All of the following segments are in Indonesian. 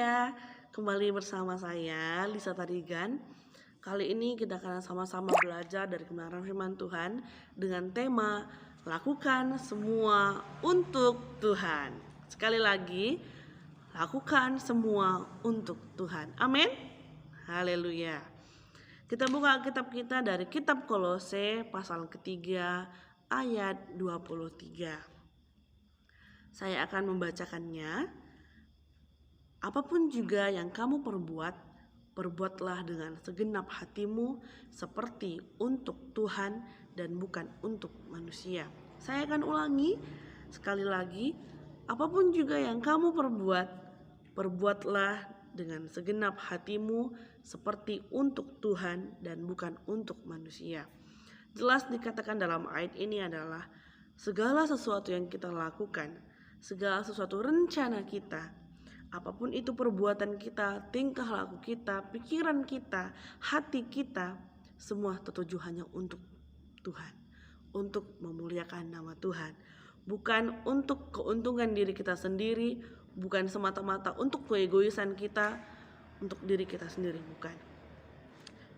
Haleluya. Kembali bersama saya Lisa Tarigan. Kali ini kita akan sama-sama belajar dari kebenaran firman Tuhan dengan tema lakukan semua untuk Tuhan. Sekali lagi, lakukan semua untuk Tuhan. Amin. Haleluya. Kita buka kitab kita dari kitab Kolose pasal ketiga ayat 23. Saya akan membacakannya. Apapun juga yang kamu perbuat, perbuatlah dengan segenap hatimu seperti untuk Tuhan dan bukan untuk manusia. Saya akan ulangi sekali lagi. Apapun juga yang kamu perbuat, perbuatlah dengan segenap hatimu seperti untuk Tuhan dan bukan untuk manusia. Jelas dikatakan dalam ayat ini adalah segala sesuatu yang kita lakukan, segala sesuatu rencana kita, apapun itu perbuatan kita, tingkah laku kita, pikiran kita, hati kita, semua tertuju hanya untuk Tuhan, untuk memuliakan nama Tuhan, bukan untuk keuntungan diri kita sendiri, bukan semata-mata untuk keegoisan kita, untuk diri kita sendiri, bukan.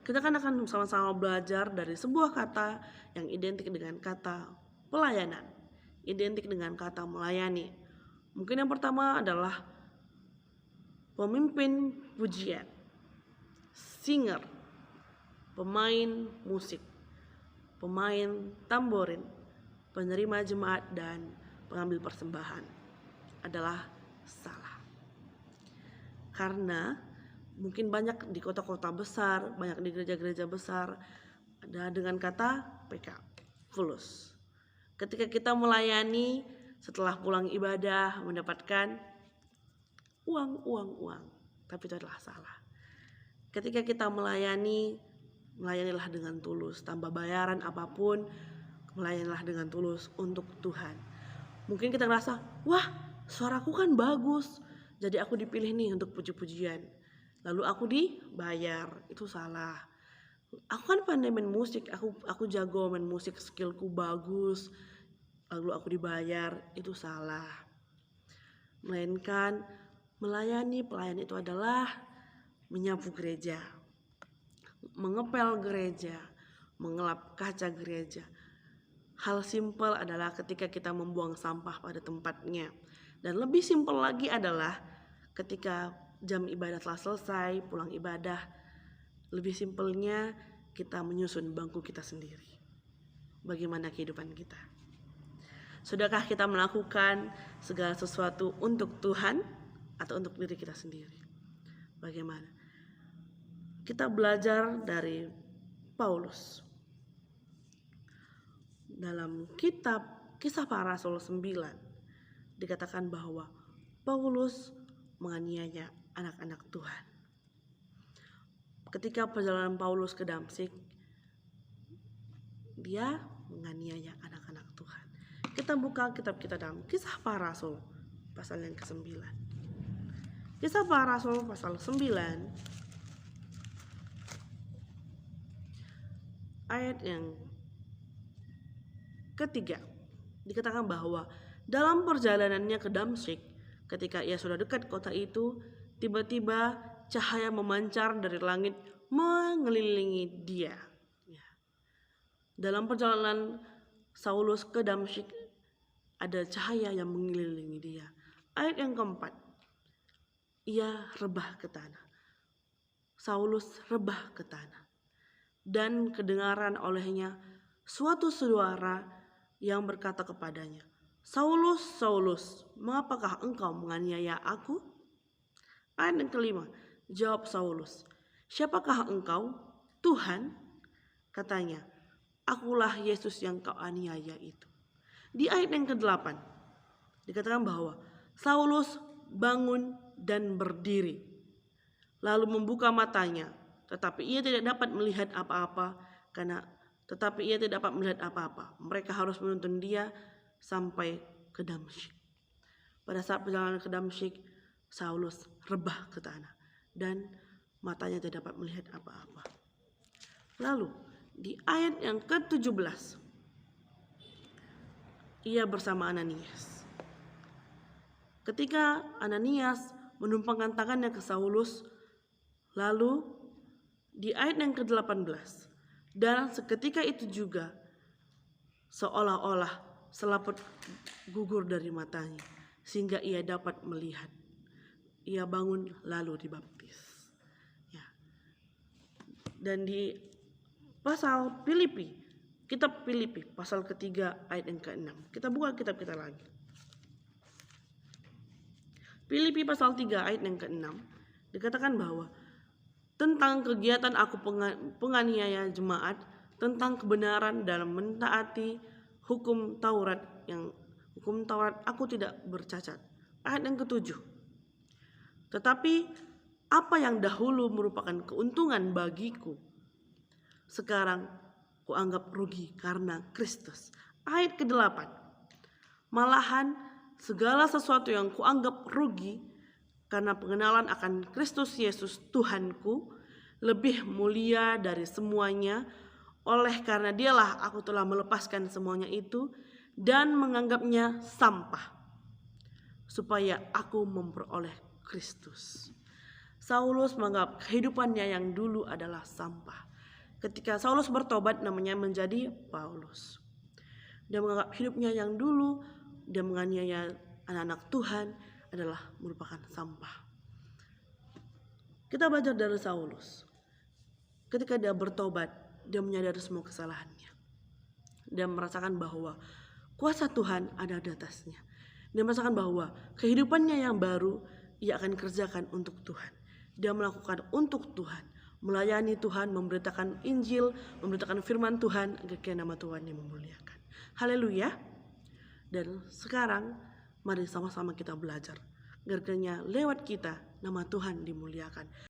Kita akan sama-sama belajar dari sebuah kata yang identik dengan kata pelayanan, identik dengan kata melayani. Mungkin yang pertama adalah pemimpin pujian, singer, pemain musik, pemain tamborin, penerima jemaat dan pengambil persembahan adalah salah. Karena mungkin banyak di kota-kota besar, banyak di gereja-gereja besar ada dengan kata PK, fulus. Ketika kita melayani setelah pulang ibadah mendapatkan uang, tapi itu adalah salah. Ketika kita melayanilah dengan tulus, tanpa bayaran apapun, melayanilah dengan tulus untuk Tuhan. Mungkin kita ngerasa, wah suaraku kan bagus, jadi aku dipilih nih untuk puji-pujian, lalu aku dibayar, itu salah. Aku kan pandai main musik, aku jago main musik, skillku bagus, lalu aku dibayar, itu salah. Melainkan pelayan itu adalah menyapu gereja, mengepel gereja, mengelap kaca gereja. Hal simpel adalah ketika kita membuang sampah pada tempatnya. Dan lebih simpel lagi adalah ketika jam ibadah telah selesai, pulang ibadah, lebih simpelnya kita menyusun bangku kita sendiri. Bagaimana kehidupan kita? Sudahkah kita melakukan segala sesuatu untuk Tuhan atau untuk diri kita sendiri? Bagaimana? Kita belajar dari Paulus. Dalam kitab Kisah Para Rasul 9 dikatakan bahwa Paulus menganiaya anak-anak Tuhan. Ketika perjalanan Paulus ke Damsyik, dia menganiaya anak-anak Tuhan. Kita buka kitab kita dalam Kisah Para Rasul pasal yang ke-9. Kisah Para Rasul pasal 9 ayat yang ketiga dikatakan bahwa dalam perjalanannya ke Damsyik, ketika ia sudah dekat kota itu, tiba-tiba cahaya memancar dari langit mengelilingi dia. Dalam perjalanan Saulus ke Damsyik ada cahaya yang mengelilingi dia. Ayat yang keempat, ia rebah ke tanah. Saulus rebah ke tanah. Dan kedengaran olehnya suatu suara yang berkata kepadanya, Saulus, Saulus, mengapakah engkau menganiaya aku? Ayat yang kelima, jawab Saulus, siapakah engkau? Tuhan, katanya, akulah Yesus yang kau aniaya itu. Di ayat yang ke-8 dikatakan bahwa Saulus bangun dan berdiri, lalu membuka matanya, tetapi ia tidak dapat melihat apa-apa. Mereka harus menuntun dia sampai ke Damsyik. Pada saat perjalanan ke Damsyik, Saulus rebah ke tanah dan matanya tidak dapat melihat apa-apa. Lalu di ayat yang ke-17, ia bersama Ananias. Ketika Ananias menumpangkan tangannya ke Saulus. Lalu di ayat yang ke-18, dan seketika itu juga seolah-olah selaput gugur dari matanya, sehingga ia dapat melihat. Ia bangun lalu dibaptis. Ya. Dan di pasal Filipi, kitab Filipi pasal ketiga ayat yang ke-6. Kita buka kitab kita lagi. Filipi pasal 3 ayat yang ke-6 dikatakan bahwa tentang kegiatan aku penganiaya jemaat, tentang kebenaran dalam mentaati hukum Taurat aku tidak bercacat. Ayat yang ke-7. Tetapi apa yang dahulu merupakan keuntungan bagiku, sekarang kuanggap rugi karena Kristus. Ayat ke-8. Malahan segala sesuatu yang kuanggap rugi karena pengenalan akan Kristus Yesus Tuhanku lebih mulia dari semuanya. Oleh karena dialah aku telah melepaskan semuanya itu dan menganggapnya sampah, supaya aku memperoleh Kristus. Saulus menganggap kehidupannya yang dulu adalah sampah. Ketika Saulus bertobat, namanya menjadi Paulus. Dia menganggap hidupnya yang dulu, dia menganiaya anak-anak Tuhan, adalah merupakan sampah. Kita belajar dari Saulus. Ketika dia bertobat, dia menyadari semua kesalahannya. Dia merasakan bahwa kuasa Tuhan ada di atasnya. Dia merasakan bahwa kehidupannya yang baru ia akan kerjakan untuk Tuhan. Dia melakukan untuk Tuhan, melayani Tuhan, memberitakan Injil, memberitakan firman Tuhan agar nama Tuhan yang memuliakan. Haleluya. Dan sekarang mari sama-sama kita belajar. Agar lewat kita nama Tuhan dimuliakan.